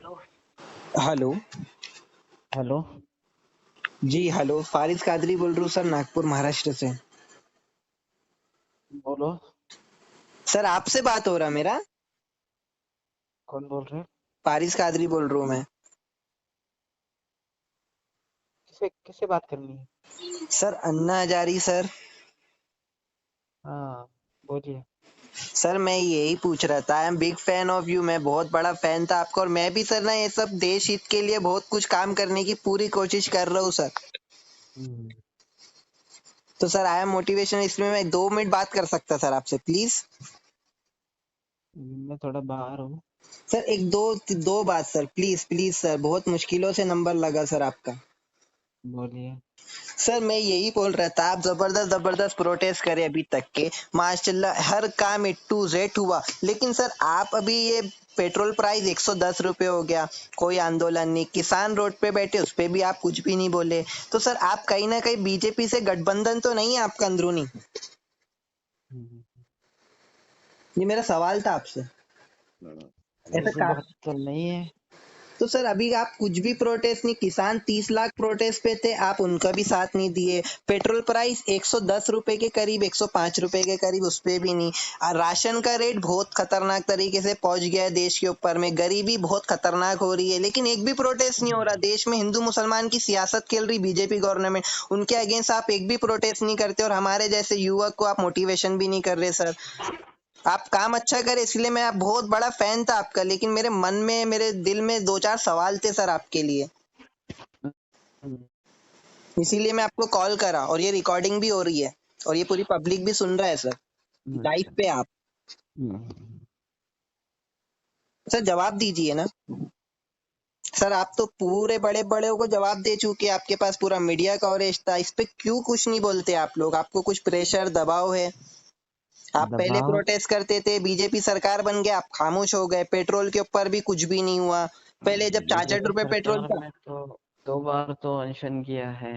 Hello. Hello. जी hello, फारिज Qadri बोल रहा हूँ सर, नागपुर महाराष्ट्र से। बोलो। सर आपसे बात हो रहा मेरा? कौन बोल रहे हैं? फारिज कादरी बोल रहा हूँ मैं। किसे किसे बात करनी है? सर अन्ना हजारी सर। हाँ, बोलिए। सर मैं यही पूछ रहा था, I am big fan of you, मैं बहुत बड़ा फैन था आपका, और मैं भी सर ना ये सब देश हित के लिए बहुत कुछ काम करने की पूरी कोशिश कर रहा हूँ सर। हम्म, तो सर आई एम मोटिवेशन, इसमें मैं 2 मिनट बात कर सकता सर आपसे प्लीज? मैं थोड़ा बाहर हूँ। सर एक दो दो बात सर, प्लीज प्लीज सर, बहुत मुश्किलों से नंबर लगा सर आपका। बोलिए। सर मैं यही बोल रहा था, आप जबरदस्त जबरदस्त प्रोटेस्ट करे अभी तक के, माशाल्लाह हर काम ए टू जेड हुआ, लेकिन सर आप अभी ये पेट्रोल प्राइस 110 रुपये हो गया, कोई आंदोलन नहीं, किसान रोड पे बैठे उस पे भी आप कुछ भी नहीं बोले। तो सर आप कहीं ना कहीं बीजेपी से गठबंधन तो नहीं है आपका अंदरूनी? हम्म, ये मेरा सवाल था आपसे। ऐसा ऐसी बात तो नहीं है। तो सर अभी आप कुछ भी प्रोटेस्ट नहीं, किसान 30 लाख प्रोटेस्ट पे थे, आप उनका भी साथ नहीं दिए, पेट्रोल प्राइस 110 रुपए के करीब, 105 रुपए के करीब, उस पे भी नहीं। राशन का रेट बहुत खतरनाक तरीके से पहुंच गया है देश के ऊपर में, गरीबी बहुत खतरनाक हो रही है, लेकिन एक भी प्रोटेस्ट नहीं हो रहा। देश में हिंदू मुसलमान की सियासत खेल रही बीजेपी गवर्नमेंट, उनके अगेंस्ट आप एक भी प्रोटेस्ट नहीं करते, और हमारे जैसे युवक को आप मोटिवेशन भी नहीं कर रहे सर। आप काम अच्छा करे, इसलिए मैं आप बहुत बड़ा फैन था आपका, लेकिन मेरे मन में, मेरे दिल में दो चार सवाल थे सर आपके लिए, हम्म, इसीलिए मैं आपको कॉल करा, और ये रिकॉर्डिंग भी हो रही है, और ये पूरी पब्लिक भी सुन रहा है सर, लाइव अच्छा। पे आप। हम्म, सर जवाब दीजिए ना सर, आप तो पूरे बड़े बड़े को जवाब दे चुके, आपके पास पूरा मीडिया कवरेज था, इस पे क्यों कुछ नहीं बोलते आप लोग? आपको कुछ प्रेशर दबाव है? आप पहले दबाव। प्रोटेस्ट करते थे, बीजेपी सरकार बन गया, आप खामोश हो गए, पेट्रोल के ऊपर भी कुछ भी नहीं हुआ। पहले जब 66 बीजेपी रुपए पेट्रोल सरकार था। में तो 2 बार तो अनशन किया है।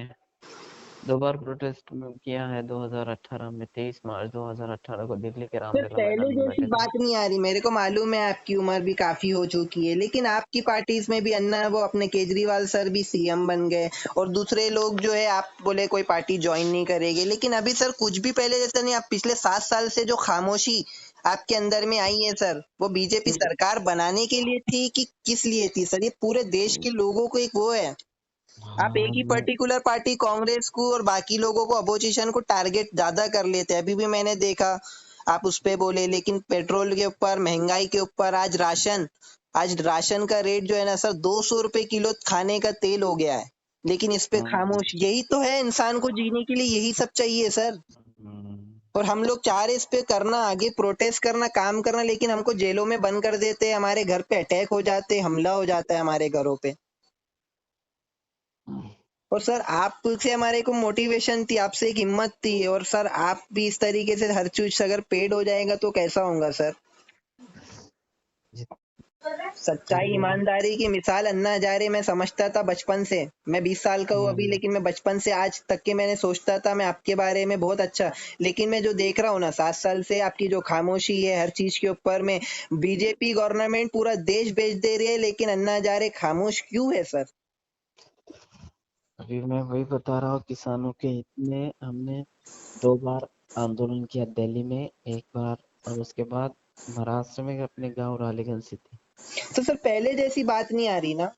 2 बार प्रोटेस्ट में किया है। 2018 में 23 मार्च 2018 को दिल्ली के सर रामलीला पहले मैदान में जैसी बैठे थे। बात नहीं आ रही, मेरे को मालूम है आपकी उम्र भी काफी हो चुकी है, लेकिन आपकी पार्टीज में भी अन्ना, वो अपने केजरीवाल सर भी सीएम बन गए, और दूसरे लोग जो है, आप बोले कोई पार्टी ज्वाइन नहीं करेगी, लेकिन अभी सर कुछ भी पहले जैसा नहीं। आप पिछले 7 साल से जो खामोशी आपके अंदर में आई है सर, वो बीजेपी सरकार बनाने के लिए थी कि किस लिए थी सर? ये पूरे देश के लोगों को एक वो है, आप एक हाँ, ही मैं पर्टिकुलर पार्टी कांग्रेस को और बाकी लोगों को, अपोजिशन को टारगेट ज्यादा कर लेते हैं। अभी भी मैंने देखा, आप उस पे बोले, लेकिन पेट्रोल के ऊपर, महंगाई के ऊपर, आज राशन का रेट जो है ना सर, 200 रुपए किलो खाने का तेल हो गया है, लेकिन इस पे हम्म, खामोश। यही तो है, इंसान को जीने के लिए यही सब चाहिए सर। हम्म, और हम लोग चाह रहे इस पे करना, आगे प्रोटेस्ट करना, काम करना, लेकिन हमको जेलों में बंद कर देते हैं, हमारे घर पे अटैक हो जाते हैं, हमला हो जाता है हमारे घरों पे। और सर आपसे हमारे को मोटिवेशन थी, आपसे एक हिम्मत थी, और सर आप भी इस तरीके से हर चीज अगर पेड हो जाएगा तो कैसा होगा सर? सच्चाई जितनी ईमानदारी की मिसाल अन्ना हजारे मैं समझता था बचपन से। मैं 20 साल का हूँ अभी, हम्म, लेकिन मैं बचपन से आज तक के मैंने सोचता था मैं आपके बारे में बहुत अच्छा, लेकिन मैं जो देख रहा हूँ ना 7 साल से, आपकी जो खामोशी है हर चीज के ऊपर में, बीजेपी गवर्नमेंट पूरा देश बेच दे रही है, लेकिन अन्ना हजारे खामोश क्यों है सर? अभी मैं वही बता रहा हूँ, किसानों के हित में हमने 2 बार आंदोलन किया दिल्ली में, एक बार, और उसके बाद महाराष्ट्र में अपने गांव रालीगंज सिटी। तो सर पहले जैसी बात नहीं आ रही ना,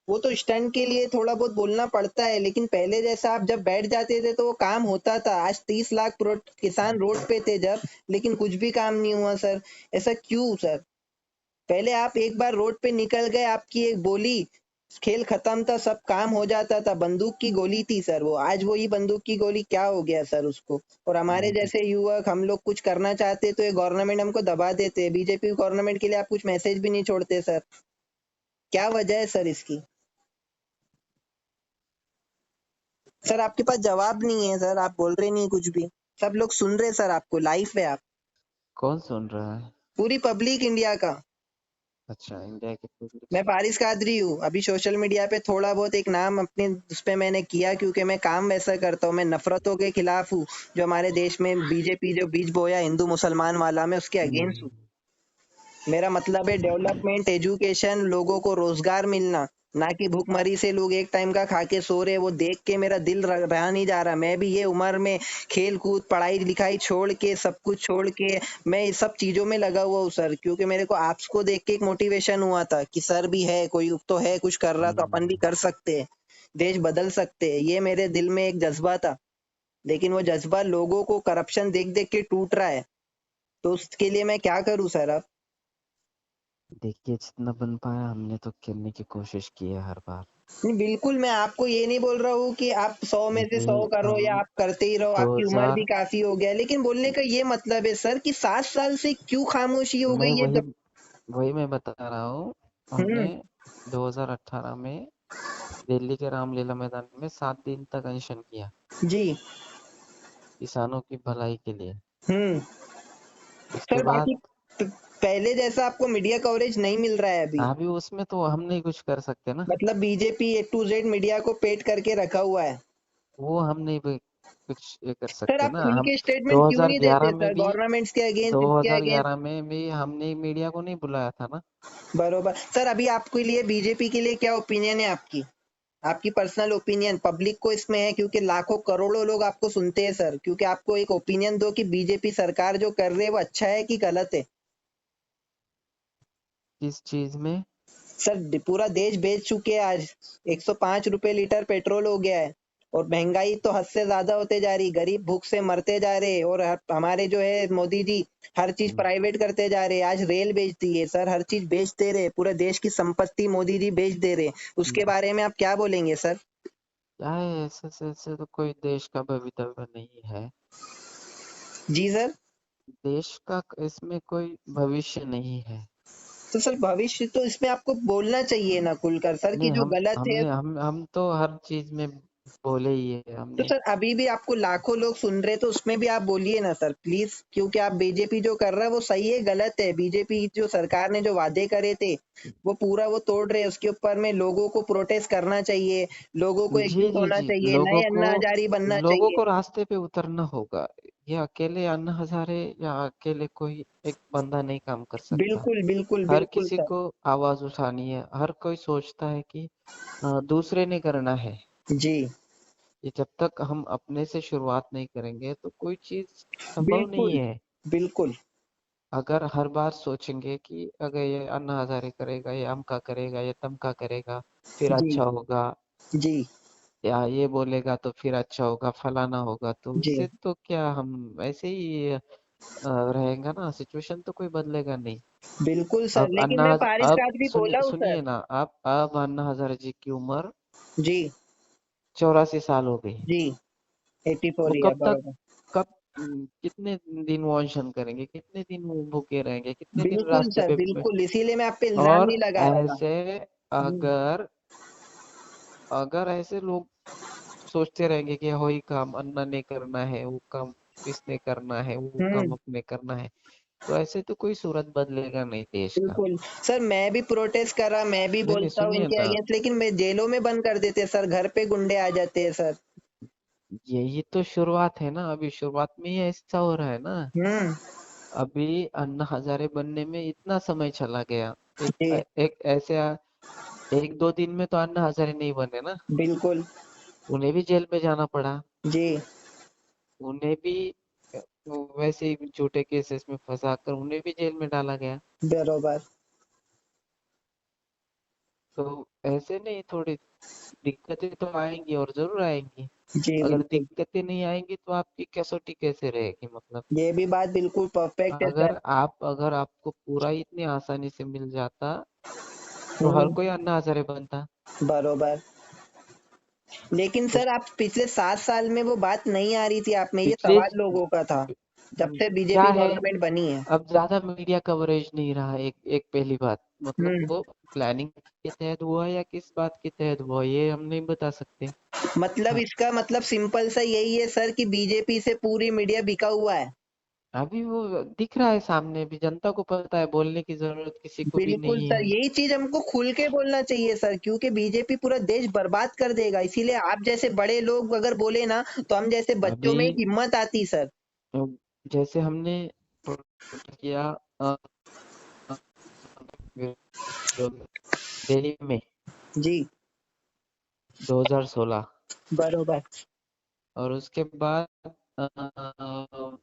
वो तो स्टंट के लिए थोड़ा बहुत बोलना पड़ता है, लेकिन पहले जैसा आप जब बैठ जाते थे तो वो काम होता था। आज 30 लाख किसान रोड पे थे जब, लेकिन कुछ भी काम नहीं हुआ सर। ऐसा क्यों सर? पहले आप एक बार रोड पे निकल गए, आपकी एक बोली, खेल खत्म था, सब काम हो जाता था, बंदूक की गोली थी सर वो, आज वही बंदूक की गोली क्या हो गया सर उसको? और हमारे जैसे युवक, हम लोग कुछ करना चाहते तो ये गवर्नमेंट हमको दबा देते, बीजेपी गवर्नमेंट के लिए आप कुछ मैसेज भी नहीं छोड़ते सर। क्या वजह है सर इसकी? सर आपके पास जवाब नहीं है सर, आप बोल रहे नहीं कुछ भी, सब लोग सुन रहे सर, आपको लाइव है आप, कौन सुन रहा है? पूरी पब्लिक इंडिया का। अच्छा, इंडिया के पब्लिक मैं सुन। फारिस कादरी हूँ, अभी सोशल मीडिया पे थोड़ा बहुत एक नाम अपने उस पे मैंने किया, क्योंकि मैं काम वैसा करता हूँ, मैं नफरतों के खिलाफ हूँ, जो हमारे देश में बीजेपी जो बीज बोया हिंदू मुसलमान वाला, मैं उसके अगेंस्ट हूँ। हम्म, मेरा मतलब है डेवलपमेंट, एजुकेशन, लोगों को रोजगार मिलना, ना कि भूखमरी से लोग एक टाइम का खा के सो रहे। वो देख के मेरा दिल रहा नहीं जा रहा। मैं भी ये उम्र में खेल कूद पढ़ाई लिखाई छोड़ के, सब कुछ छोड़ के मैं इस सब चीजों में लगा हुआ हूँ सर, क्योंकि मेरे को आपको देख के एक मोटिवेशन हुआ था कि सर भी है, कोई तो है कुछ कर रहा, तो अपन भी कर सकते हैं, देश बदल सकते हैं। ये मेरे दिल में एक जज्बा था, लेकिन वो जज्बा लोगों को करप्शन देख देख के टूट रहा है। तो उसके लिए मैं क्या करूं सर अब? देखिए, जितना बन पाया हमने तो करने की कोशिश की है हर बार। नहीं बिल्कुल, मैं आपको ये नहीं बोल रहा हूँ कि आप 100 में से 100 अभी करो या हम आप करते ही रहो, आपकी उम्र भी 2000 काफी हो गया है, लेकिन बोलने का ये मतलब है सर कि 7 साल से क्यों खामोशी हो मैं गई है वही जब। वही मैं बता रहा हूँ। हमने हम्म। 2018 में दिल्ली के रामलीला मैदान में 7 दिन तक अनशन किया, जी। किसानों की भलाई के लिए। हम्म। उसके सर बाद बाकी पहले जैसा आपको मीडिया कवरेज नहीं मिल रहा है अभी। अभी उसमें तो हम नहीं कुछ कर सकते ना। मतलब BJP A to Z media को पेट करके रखा हुआ है। वो हम नहीं कुछ ये कर सर सकते आप ना। खुल हम के स्टेटमेंट क्यों नहीं 2011 देते में सर, भी गवर्नमेंट्स के अगेंस्ट, इसके अगेंस्ट? 2011 में भी हमने मीडिया को नहीं बुलाया था ना। बरोबर सर। अभी आपके लिए बीजेपी के लिए क्या ओपिनियन है आपकी? आपकी पर्सनल ओपिनियन पब्लिक को इसमें है, क्योंकि लाखों करोड़ों लोग आपको सुनते हैं सर, क्योंकि आपको एक ओपिनियन दो कि बीजेपी सरकार जो कर रही है वो अच्छा है कि गलत है? किस चीज में? सर पूरा देश बेच चुके हैं आज। 105 रुपए लीटर पेट्रोल हो गया है, और महंगाई तो हद से ज्यादा होते जा रही, गरीब भूख से मरते जा रहे हैं, और हमारे जो है मोदी जी हर चीज हम्म, प्राइवेट करते जा रहे हैं। आज रेल बेच दी है सर, हर चीज बेच दे रहे हैं, पूरे देश की संपत्ति मोदी जी बेच दे रहे हैं। उसके हम्म। बारे में आप क्या बोलेंगे सर? क्या है, ऐसे तो कोई देश का भवितव्य नहीं है। जी सर। देश का इसमें कोई भविष्य नहीं है। तो सर भविष्य तो इसमें आपको बोलना चाहिए ना खुलकर सर, कि नहीं, जो हम गलत है। हमने हम तो हर चीज में बोले ही है तो हमने। सर अभी भी आपको लाखों लोग सुन रहे, तो उसमें भी आप बोलिए ना सर प्लीज, क्योंकि आप बीजेपी जो कर रहा है वो सही है गलत है? बीजेपी जो सरकार ने जो वादे करे थे वो पूरा वो तोड़ रहे हैं, उसके ऊपर में लोगों को प्रोटेस्ट करना चाहिए, लोगों को जी एकजुट जी होना जी, चाहिए, नए अन्ना हजारी बनना लोगों चाहिए। को रास्ते पे उतरना होगा। ये अकेले अन्ना हजारे या अकेले कोई एक बंदा नहीं काम कर सकता। बिल्कुल बिल्कुल हर बिल्कुल किसी सर। को आवाज उठानी है। हर कोई सोचता है कि दूसरे ने करना है। जी। ये जब तक हम अपने से शुरुआत नहीं करेंगे तो कोई चीज संभव नहीं बिल्कुल है। बिल्कुल। अगर हर बार सोचेंगे कि अगर ये अन्ना हजारे करेगा, ये अमका करेगा, ये तमका करेगा, फिर जी अच्छा होगा, जी या ये बोलेगा तो फिर अच्छा होगा, फलाना होगा, तो जी। इससे तो क्या हम ऐसे ही रहेगा ना। सिचुएशन तो कोई बदलेगा नहीं। बिल्कुल सर, अब लेकिन मैं पारिश का अब आज भी बोला हूँ सर। सुनिए ना। अब अन्ना हजारे जी की उम्र जी 84 साल हो गई। जी। वो 84 या कब तक बरोबर। कब कितने दिन वो अनशन करेंगे, कितने दिन वो भूखे रहेंगे, कितने दिन बिल्कुल रास्ते सर पे बिल्कुल, इसीलिए मैं आप पे इल्जाम और नहीं लगा रहा था। ऐसे हम्म। अगर अगर ऐसे लोग सोचते रहेंगे कि वही काम अन्ना ने करना है, वो काम इसने करना है, वो काम हम्म। अपने करना है, तो ऐसे तो कोई सूरत बदलेगा नहीं देश का। बिल्कुल सर, मैं भी प्रोटेस्ट करा, मैं भी नहीं नहीं, बोलता हूँ सुनिए इनके ना। अगेंस्ट, लेकिन मैं जेलों में बंद कर देते सर, घर पे गुंडे आ जाते हैं सर। यही तो शुरुआत है ना। अभी शुरुआत में ही ऐसा हो रहा है ना। हम्म। अभी अन्ना हजारे बनने में इतना समय चला गया। जी। एक ऐसे 1-2 दिन में तो अन्ना हजारे नहीं बने ना। बिल्कुल। उन्हें भी जेल में जाना पड़ा। जी। उन्हें भी वैसे ही झूठे केसेस में फंसाकर उन्हें भी जेल में डाला गया। बरोबर। तो ऐसे नहीं, थोड़ी दिक्कतें तो आएंगी और जरूर आएंगी। जी अगर बिल्कुल। दिक्कतें नहीं आएंगी तो आपकी कसौटी कैसे रहेगी मतलब। ये भी बात बिल्कुल परफेक्ट है सर। अगर आपको पूरा इतनी आसानी से मिल जाता तो हर हम्म। कोई अन्ना हजारे बनता। बरोबर। लेकिन तो सर आप पिछले 7 साल में वो बात नहीं आ रही थी आप में, ये पिछले सवाल लोगों का था, जब से क्या बीजेपी है, गवर्नमेंट बनी है। अब ज्यादा मीडिया कवरेज नहीं रहा। एक एक पहली बात मतलब हम्म। वो प्लानिंग के तहत हुआ या किस बात के तहत हुआ ये हम नहीं बता सकते। मतलब हाँ, इसका मतलब सिंपल सा यही है सर कि बीजेपी से पूरी मीडिया बिका हुआ है। अभी वो दिख रहा है सामने भी, जनता को पता है, बोलने की जरूरत किसी को भी बिल्कुल नहीं सर, है। यही चीज हमको खुल के बोलना चाहिए सर, क्योंकि बीजेपी पूरा देश बर्बाद कर देगा। इसीलिए आप जैसे बड़े लोग अगर बोले ना, तो हम जैसे बच्चों अभी में एक हिम्मत आती सर। जैसे हमने प्रोटेस्ट किया विरोध दिल्ली में जी 2016। बरोबर और उसके बाद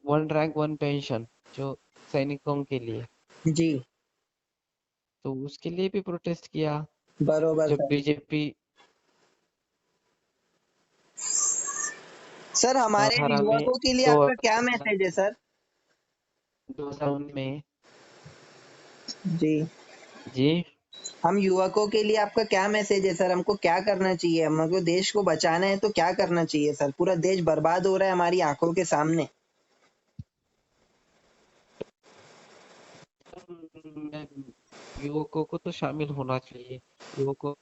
वन रैंक वन पेंशन जो सैनिकों के लिए, जी तो उसके लिए भी प्रोटेस्ट किया बरोबर जब सर। बीजेपी सर हमारे 18 में युवकों के लिए दो आपका क्या मैसेज है सर? 2019 में जी जी हम युवकों के लिए आपका क्या मैसेज है सर? हमको क्या करना चाहिए? हमको देश को बचाना है तो क्या करना चाहिए सर? पूरा देश बर्बाद हो रहा है हमारी आंखों के सामने। युवकों को तो शामिल होना चाहिए। युवकों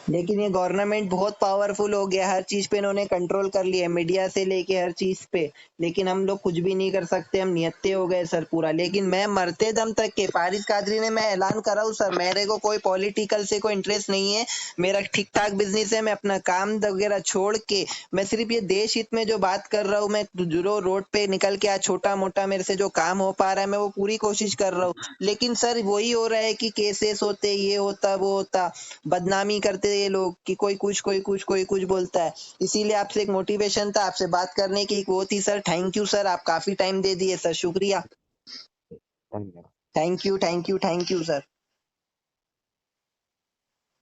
लेकिन ये गवर्नमेंट बहुत पावरफुल हो गया, हर चीज पे इन्होंने कंट्रोल कर लिया, मीडिया से लेके हर चीज पे। लेकिन हम लोग कुछ भी नहीं कर सकते, हम निहत्थे हो गए सर पूरा। लेकिन मैं मरते दम तक के फारिस कादरी ने मैं ऐलान करा हूँ सर, मेरे को कोई पॉलिटिकल से कोई इंटरेस्ट नहीं है, मेरा ठीक ठाक बिजनेस है, मैं अपना काम वगैरह छोड़ के मैं सिर्फ ये देश हित में जो बात कर रहा हूँ, मैं जो रोड पे निकल के आज छोटा मोटा मेरे से जो काम हो पा रहा है मैं वो पूरी कोशिश कर रहा हूँ। लेकिन सर वही हो रहा है कि केसेस होते, ये होता वो होता, बदनामी करते ये लोग कि कोई कुछ बोलता है। इसीलिए आपसे एक मोटिवेशन था, आपसे बात करने की एक वो थी सर। थैंक यू सर, आप काफी टाइम दे दिए सर, शुक्रिया। धन्यवाद। Thank you sir.